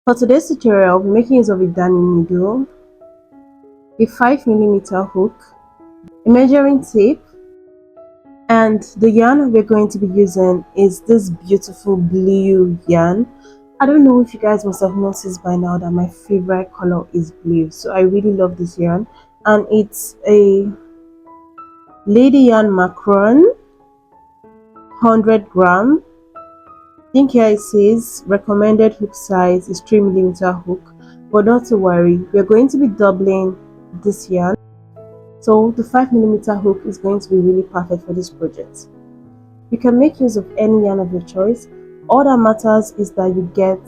For today's tutorial, I'll be making use of a darning needle, a 5mm hook, a measuring tape, and the yarn we're going to be using is this beautiful blue yarn. I don't know if you guys must have noticed by now that my favorite color is blue, so I really love this yarn, and it's a lady yarn macron 100 gram. I think here it says recommended hook size is 3mm hook, but not to worry, we're going to be doubling this yarn, so the 5mm hook is going to be really perfect for this project. You can make use of any yarn of your choice. All that matters is that you get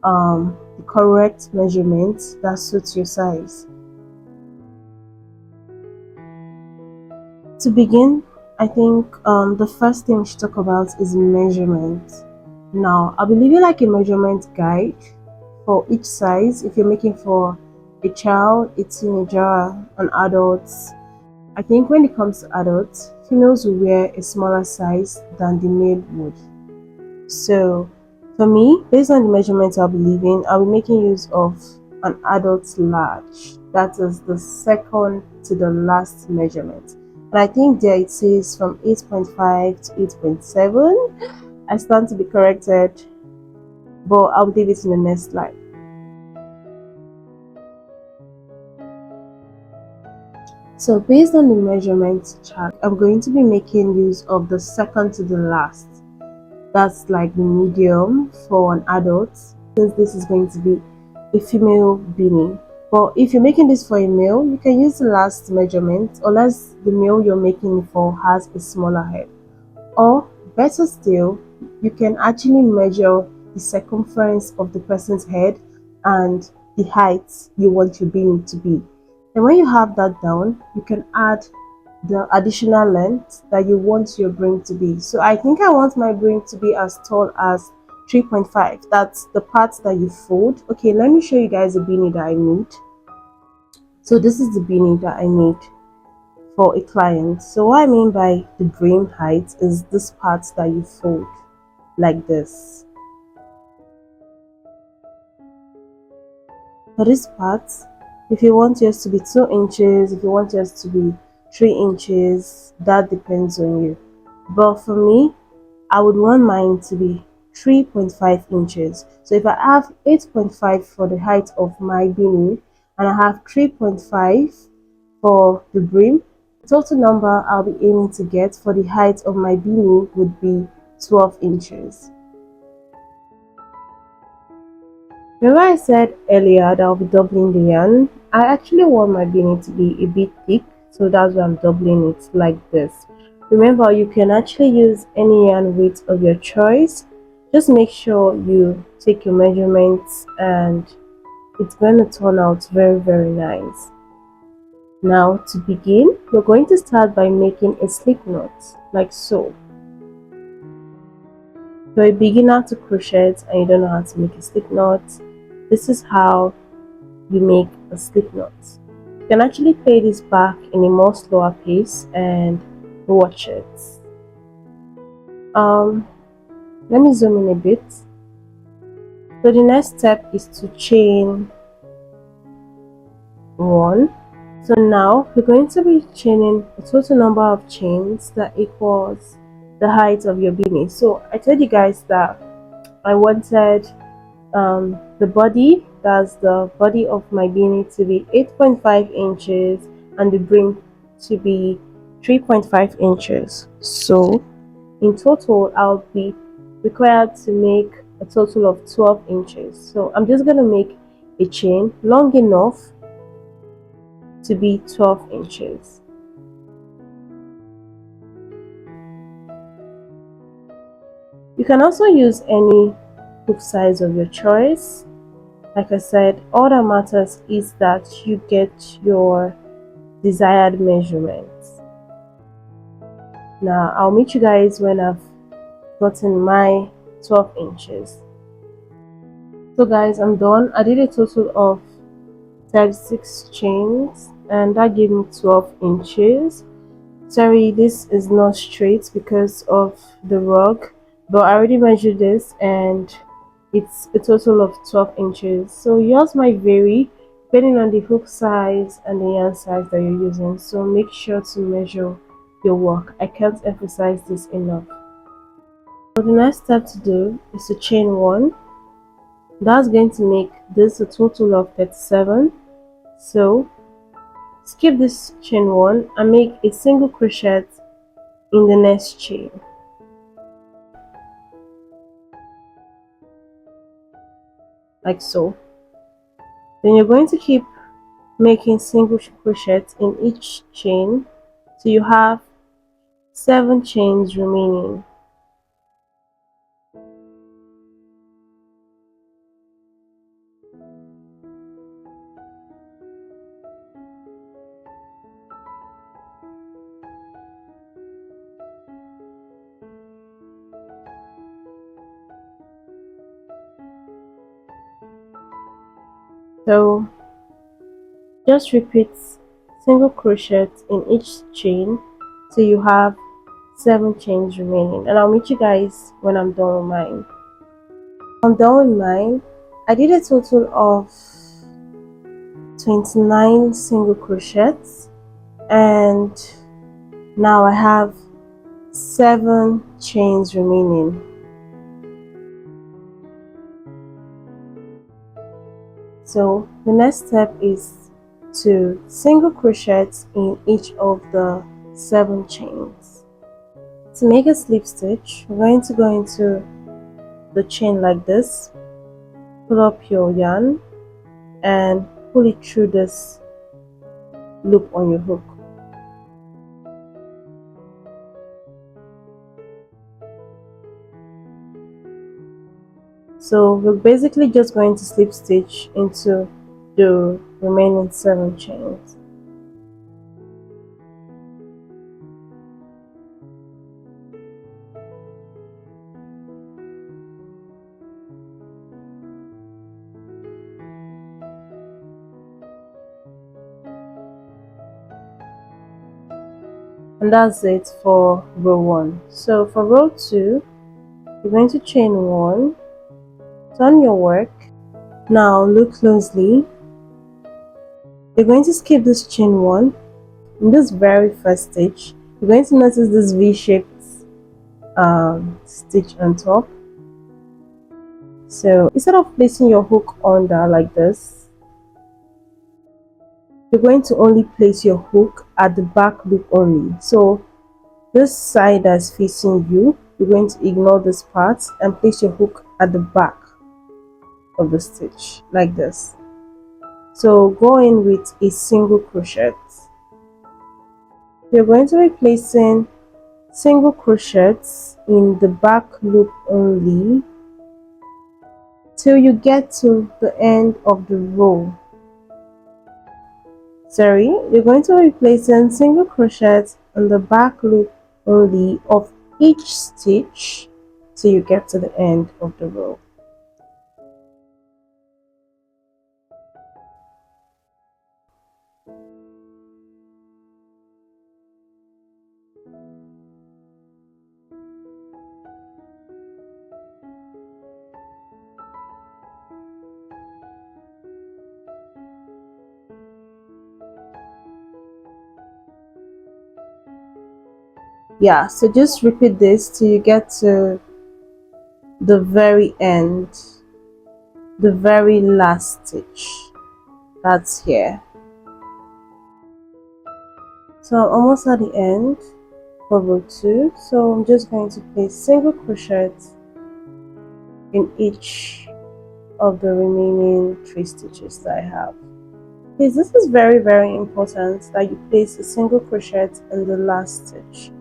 the correct measurement that suits your size. To begin, I think the first thing we should talk about is measurement. Now, I'll be leaving like a measurement guide for each size. If you're making for a child, a teenager, an adult, I think when it comes to adults, females will wear a smaller size than the male would. So for me, based on the measurements I'll be leaving, I'll be making use of an adult large. That is the second to the last measurement. And I think there it says from 8.5 to 8.7. I stand to be corrected, but I'll leave it in the next slide. So based on the measurement chart, I'm going to be making use of the second to the last. That's like the medium for an adult, since this is going to be a female beanie. But if you're making this for a male, you can use the last measurement, unless the male you're making it for has a smaller head. Or better still, you can actually measure the circumference of the person's head and the height you want your beanie to be. And when you have that down, you can add the additional length that you want your brim to be. So I think I want my brim to be as tall as 3.5. That's the part that you fold. Okay, let me show you guys the beanie that I made. So this is the beanie that I made for a client. So what I mean by the brim height is this part that you fold like this. For this part, if you want yours to be 2 inches, if you want yours to be 3 inches, that depends on you. But for me, I would want mine to be 3.5 inches. So if I have 8.5 for the height of my beanie and I have 3.5 for the brim, the total number I'll be aiming to get for the height of my beanie would be 12 inches. Remember I said earlier that I'll be doubling the yarn? I actually want my beanie to be a bit thick, so that's why I'm doubling it like this. Remember, you can actually use any yarn weight of your choice. Just make sure you take your measurements and it's going to turn out very, very nice. Now to begin, we're going to start by making a slip knot like so. If you're a beginner to crochet and you don't know how to make a slip knot, this is how you make a slip knot. You can actually play this back in a more slower pace and watch it. Let me zoom in a bit. So the next step is to chain 1. So now we're going to be chaining a total number of chains that equals the height of your beanie. So I told you guys that I wanted the body, that's the body of my beanie, to be 8.5 inches and the brim to be 3.5 inches. So in total I'll be required to make a total of 12 inches. So I'm just going to make a chain long enough to be 12 inches. You can also use any hook size of your choice. Like I said, all that matters is that you get your desired measurements. Now I'll meet you guys when I've gotten my 12 inches. So guys, I'm done. I did a total of 36 chains and that gave me 12 inches. Sorry, this is not straight because of the rug, but I already measured this and it's a total of 12 inches. So yours might vary depending on the hook size and the yarn size that you're using. So make sure to measure your work. I can't emphasize this enough. So the next step to do is to chain 1. That's going to make this a total of 37. So skip this chain 1 and make a single crochet in the next chain, like so. Then you're going to keep making single crochets in each chain so you have 7 chains remaining. So just repeat single crochet in each chain so you have 7 chains remaining, and I'll meet you guys when I'm done with mine. I'm done with mine. I did a total of 29 single crochets, and now I have 7 chains remaining. So the next step is to single crochet in each of the 7 chains. To make a slip stitch, we're going to go into the chain like this, pull up your yarn and pull it through this loop on your hook. So we're basically just going to slip stitch into the remaining 7 chains. And that's it for row 1. So for row 2, you're going to chain 1, turn your work. Now look closely. You're going to skip this chain 1. In this very first stitch, you're going to notice this V-shaped stitch on top. So instead of placing your hook under like this, you're going to only place your hook at the back loop only. So this side that's facing you, you're going to ignore this part and place your hook at the back of the stitch like this. So go in with a single crochet. You're going to be placing single crochets in the back loop only till you get to the end of the row. You're going to be placing single crochets in the back loop only of each stitch till you get to the end of the row. Yeah, so just repeat this till you get to the very end, the very last stitch that's here. So I'm almost at the end for row 2, so I'm just going to place single crochets in each of the remaining 3 stitches that I have. Please, this is very important that you place a single crochet in the last stitch.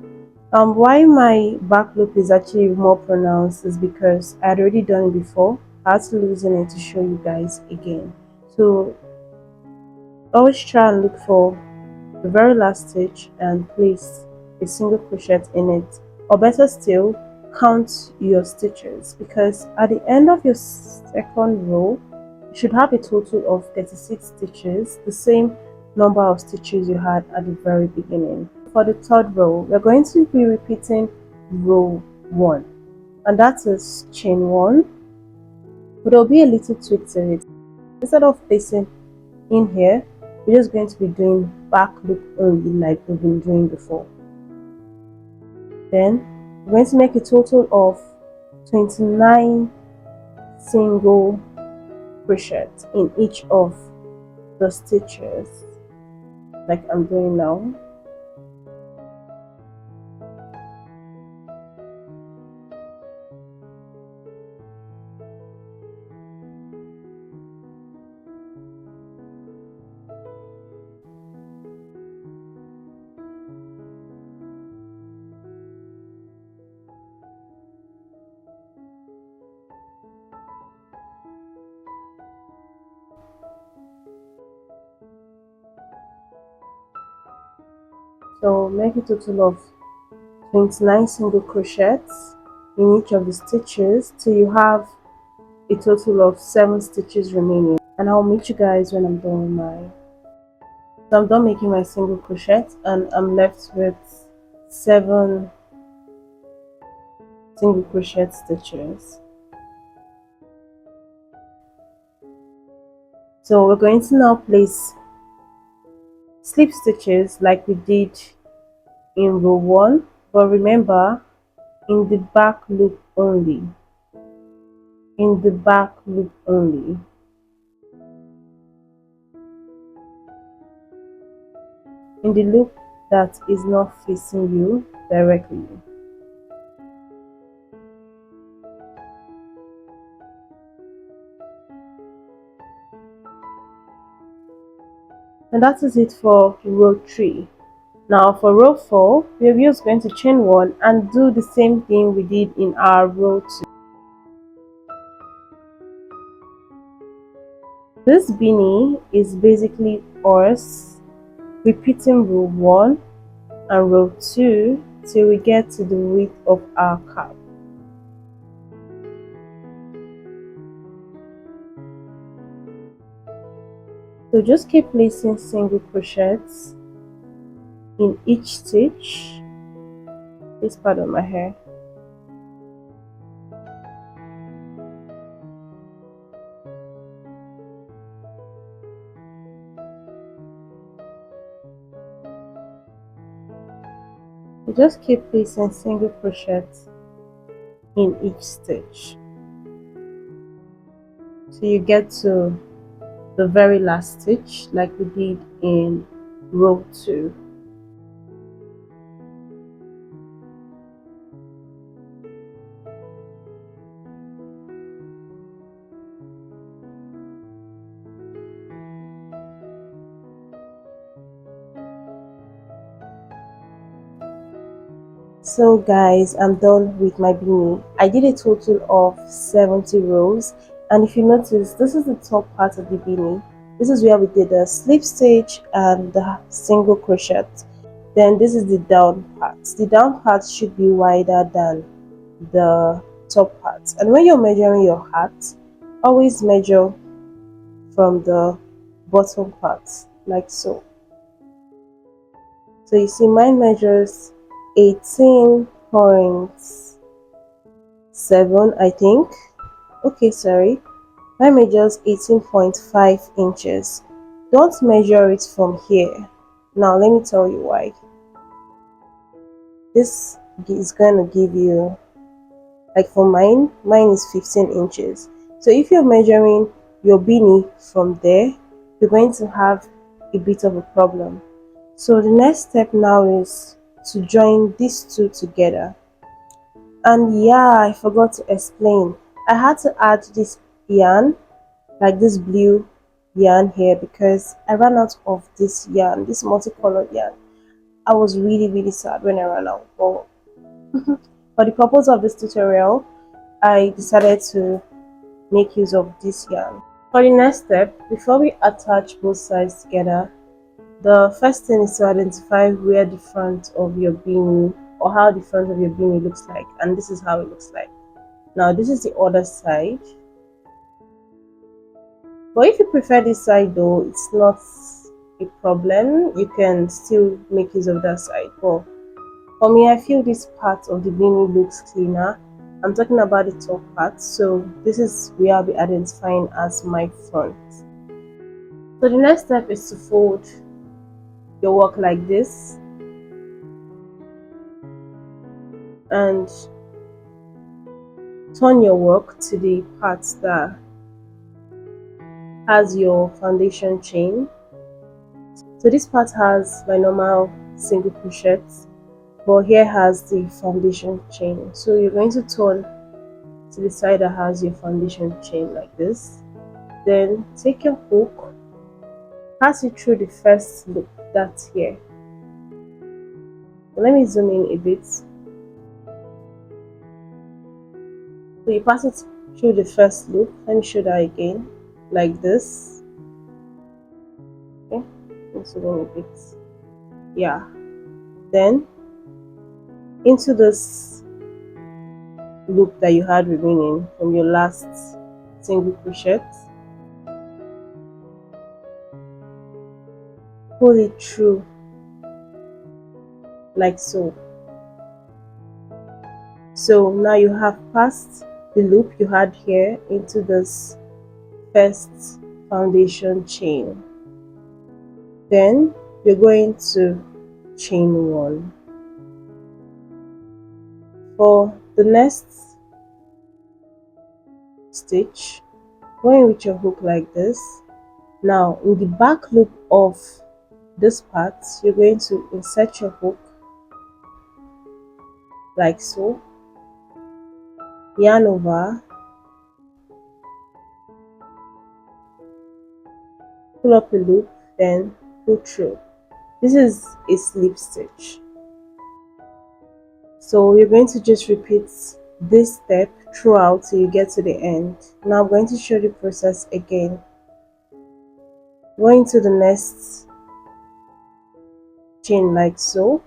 Why my back loop is actually more pronounced is because I had already done it before. I had to loosen it to show you guys again. So always try and look for the very last stitch and place a single crochet in it, or better still, count your stitches, because at the end of your second row you should have a total of 36 stitches, the same number of stitches you had at the very beginning. For the third row, we're going to be repeating row 1, and that is chain 1, but there'll be a little tweak to it. Instead of placing in here, we're just going to be doing back loop only like we've been doing before. Then we're going to make a total of 29 single crochets in each of the stitches like I'm doing now. So make a total of 29 single crochets in each of the stitches till you have a total of 7 stitches remaining, and I'll meet you guys when I'm done with mine. So I'm done making my single crochet and I'm left with 7 single crochet stitches. So we're going to now place slip stitches like we did in row 1, but remember, in the back loop only. In the back loop only. In the loop that is not facing you directly. And that is it for row 3. Now for row 4, we're just going to chain 1 and do the same thing we did in our row 2. This beanie is basically us repeating row 1 and row 2 till we get to the width of our cap. So just keep placing single crochets in each stitch. This part of my hair. You just keep placing single crochets in each stitch so you get to the very last stitch like we did in row 2. So guys, I'm done with my beanie. I did a total of 70 rows, and if you notice, this is the top part of the beanie. This is where we did the slip stitch and the single crochet. Then this is the down part. The down part should be wider than the top part. And when you're measuring your hat, always measure from the bottom part like so. So you see mine measures 18.7, I think. Okay, sorry. Mine measures 18.5 inches. Don't measure it from here. Now let me tell you why. This is going to give you, like for mine is 15 inches. So if you're measuring your beanie from there, you're going to have a bit of a problem. So the next step now is to join these two together. And yeah, I forgot to explain, I had to add this yarn, like this blue yarn here, because I ran out of this yarn, this multicolored yarn. I was really sad when I ran out, but for the purpose of this tutorial I decided to make use of this yarn. For the next step, before we attach both sides together, the first thing is to identify where the front of your beanie, or how the front of your beanie looks like, and this is how it looks like. Now this is the other side, but if you prefer this side though, it's not a problem, you can still make use of that side. But for me, I feel this part of the beanie looks cleaner I'm talking about the top part, so this is where I'll be identifying as my front. So the next step is to fold your work like this and turn your work to the part that has your foundation chain. So this part has my normal single crochet, but here has the foundation chain. So you're going to turn to the side that has your foundation chain like this. Then take your hook, pass it through the first loop that's here. Let me zoom in a bit. So you pass it through the first loop. Let me show that again, like this. Okay, let me zoom in a bit. Yeah. Then into this loop that you had remaining from your last single crochet, pull it through like so. So now you have passed the loop you had here into this first foundation chain. Then you're going to chain one. For the next stitch, going with your hook like this. Now in the back loop of this part, you're going to insert your hook like so, yarn over, pull up a loop, then pull through. This is a slip stitch. So we're going to just repeat this step throughout till you get to the end. Now I'm going to show the process again. Going to the next chain like so,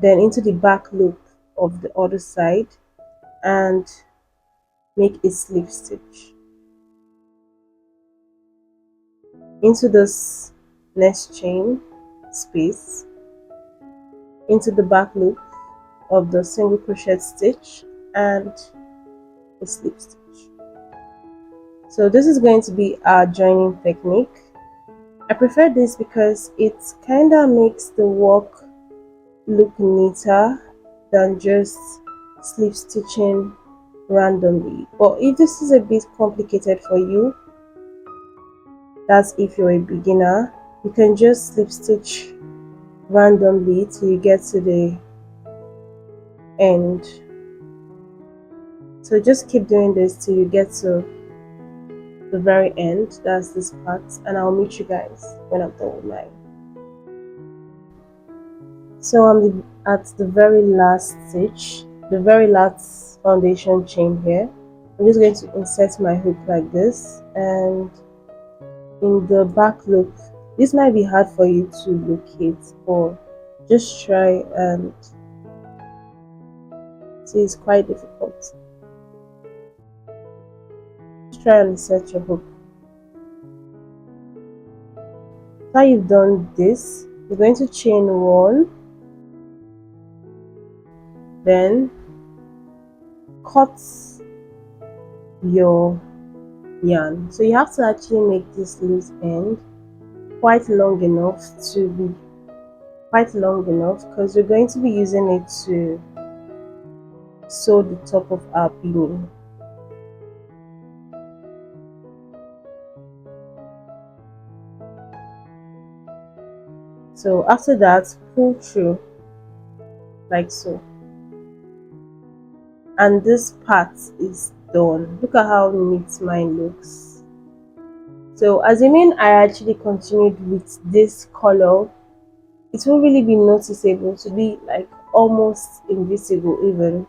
then into the back loop of the other side and make a slip stitch into this next chain space, into the back loop of the single crochet stitch and a slip stitch. So this is going to be our joining technique. I prefer this because it kind of makes the work look neater than just slip stitching randomly. But if this is a bit complicated for you, that's if you're a beginner, you can just slip stitch randomly till you get to the end. So just keep doing this till you get to the very end, that's this part, and I'll meet you guys when I'm done with mine. So I'm at the very last stitch, the very last foundation chain here. I'm just going to insert my hook like this, and in the back loop, this might be hard for you to locate, but just try and see, it's quite difficult. Just try and insert your hook. After you've done this, you're going to chain one, then cut your yarn. So you have to actually make this loose end quite long enough because we're going to be using it to sew the top of our beanie. So after that, pull through like so, and this part is done. Look at how neat mine looks. So assuming I actually continued with this color, it won't really be noticeable, to be like almost invisible even.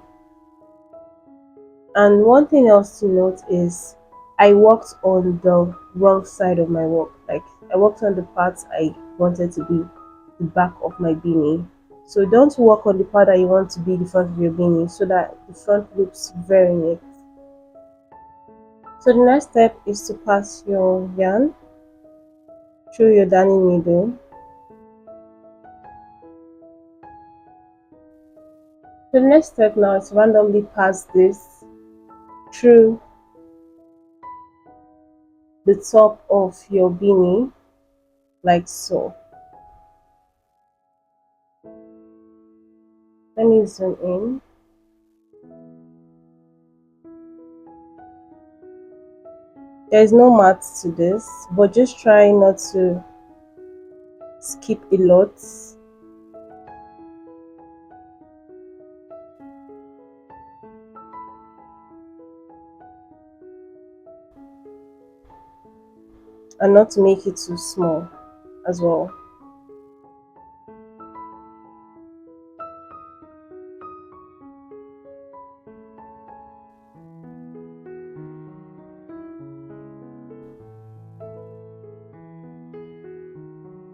And one thing else to note is I worked on the wrong side of my work. Like I worked on the parts I wanted to be the back of my beanie. So don't work on the part that you want to be the front of your beanie, so that the front looks very neat. So the next step is to pass your yarn through your darning needle. The next step now is to randomly pass this through the top of your beanie like so. Let me zoom in. There is no math to this, but just try not to skip a lot. And not to make it too small as well.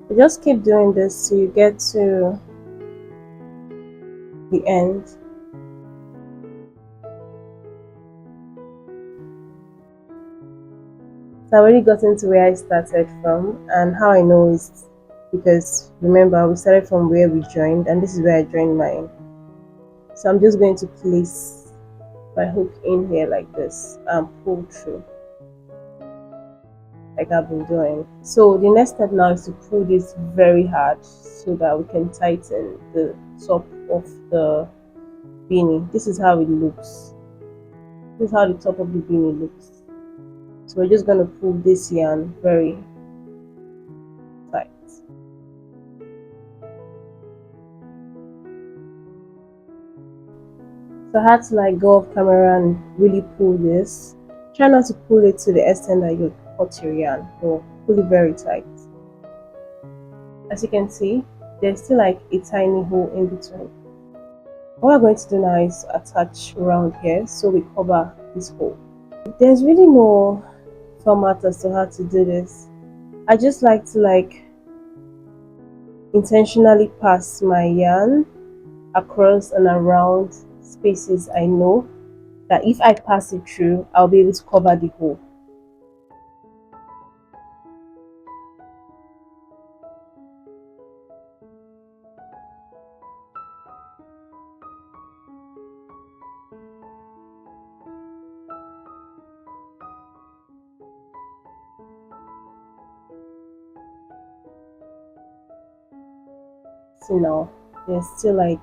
You just keep doing this till you get to the end. So I already gotten to where I started from, and how I know is because remember we started from where we joined, and this is where I joined mine. So I'm just going to place my hook in here like this and pull through like I've been doing. So the next step now is to pull this very hard so that we can tighten the top of the beanie. This is how it looks. This is how the top of the beanie looks. So we're just going to pull this yarn very tight. So I had to like go off camera and really pull this. Try not to pull it to the extent that you cut your yarn, but pull it very tight. As you can see, there's still like a tiny hole in between. What we're going to do now is attach around here so we cover this hole. There's really no format as to how to do this. I just like to intentionally pass my yarn across and around spaces I know that if I pass it through, I'll be able to cover the hole. See now, there's still like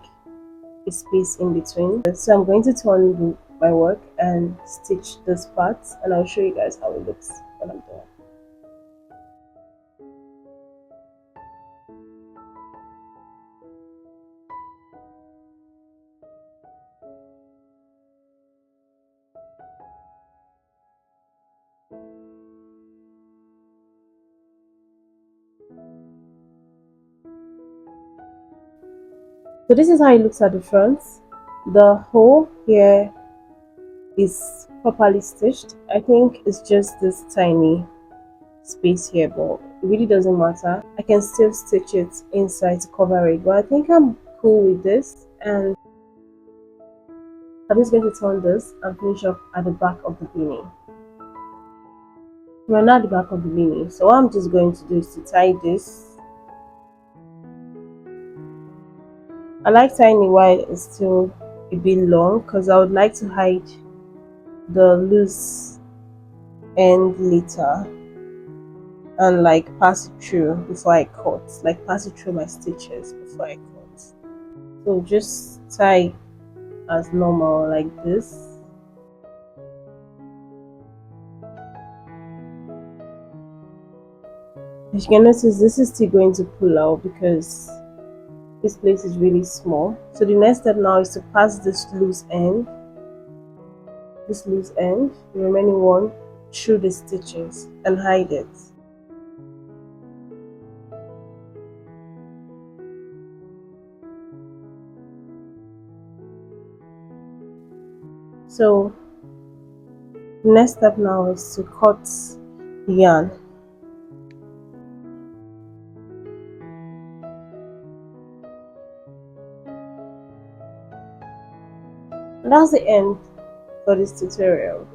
a space in between. So I'm going to turn my work and stitch this part, and I'll show you guys how it looks when I'm done. So this is how it looks at the front. The hole here is properly stitched. I think it's just this tiny space here, but it really doesn't matter. I can still stitch it inside to cover it, but I think I'm cool with this, and I'm just going to turn this and finish up at the back of the beanie. We're not at the back of the beanie, so what I'm just going to do is to tie this. I like tying it while it's still a bit long because I would like to hide the loose end later and like pass it through before I cut, like pass it through my stitches before I cut. So just tie as normal like this. As you can notice, this is still going to pull out because this place is really small. So the next step now is to pass this loose end, the remaining one, through the stitches and hide it. So the next step now is to cut the yarn. And that's the end for this tutorial.